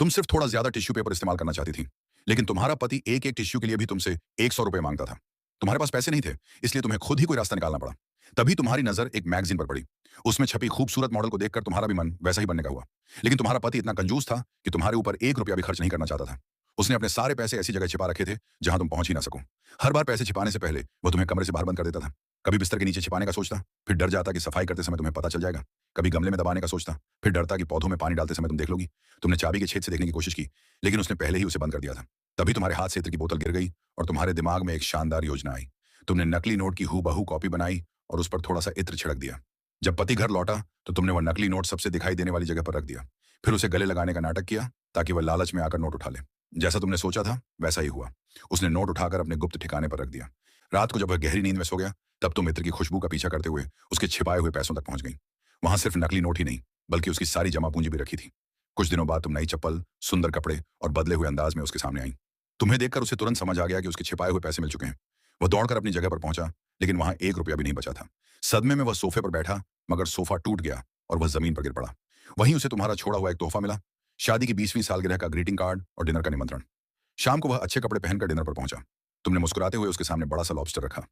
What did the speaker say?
तुम सिर्फ थोड़ा ज्यादा टिश्यू पेपर इस्तेमाल करना चाहती थी, लेकिन तुम्हारा पति एक एक टिश्यू के लिए भी तुमसे 100 रुपए मांगता था। तुम्हारे पास पैसे नहीं थे, इसलिए तुम्हें खुद ही कोई रास्ता निकालना पड़ा। तभी तुम्हारी नजर एक मैगजीन पर पड़ी। उसमें छपी खूबसूरत मॉडल को देखकर तुम्हारा भी मन वैसा ही बनने का हुआ। लेकिन तुम्हारा पति इतना कंजूस था कि तुम्हारे ऊपर 1 रुपया भी खर्च नहीं करना चाहता था। उसने अपने सारे पैसे ऐसी जगह छिपा रखे थे जहां तुम पहुंच ही ना सको। हर बार पैसे छिपाने से पहले वो तुम्हें कमरे से बाहर बंद कर देता था। कभी बिस्तर के नीचे छिपाने का सोचता, फिर डर जाता कि सफाई करते समय तुम्हें पता चल जाएगा। कभी गमले में दबाने का सोचता, फिर डरता कि पौधों में पानी डालते समय तुम देख लोगी। तुमने चाबी के छेद से देखने की कोशिश की, लेकिन उसने पहले ही उसे बंद कर दिया था। तभी तुम्हारे हाथ से इत्र की बोतल गिर गई और तुम्हारे दिमाग में एक शानदार योजना आई। तुमने नकली नोट की हूबहू कॉपी बनाई और उस पर थोड़ा सा इत्र छिड़क दिया। जब पति घर लौटा तो तुमने वह नकली नोट सबसे दिखाई देने वाली जगह पर रख दिया। फिर उसे गले लगाने का नाटक किया ताकि वह लालच में आकर नोट उठा ले। जैसा तुमने सोचा था वैसा ही हुआ। उसने नोट उठाकर अपने गुप्त ठिकाने पर रख दिया। रात को जब वह गहरी नींद में सो गया, तब तुम मित्र की खुशबू का पीछा करते हुए उसके छिपाए हुए पैसों तक पहुंच गई। वहां सिर्फ नकली नोट ही नहीं, बल्कि उसकी सारी जमा पूंजी भी रखी थी। कुछ दिनों बाद तुम नई चप्पल, सुंदर कपड़े और बदले हुए अंदाज में उसके सामने आई। तुम्हें देखकर उसे तुरंत समझ आ गया कि उसके छिपाए हुए पैसे मिल चुके हैं। वह दौड़कर अपनी जगह पर पहुंचा, लेकिन वहां 1 रुपया भी नहीं बचा था। सदमे में वह सोफे पर बैठा, मगर सोफा टूट गया और वह जमीन पर गिर पड़ा। वहीं उसे तुम्हारा छोड़ा हुआ एक तोहफा मिला, शादी की 20वीं सालगिरह का ग्रीटिंग कार्ड और डिनर का निमंत्रण। शाम को वह अच्छे कपड़े पहनकर डिनर पर पहुंचा। तुमने मुस्कुराते हुए उसके सामने बड़ा सा लॉबस्टर रखा।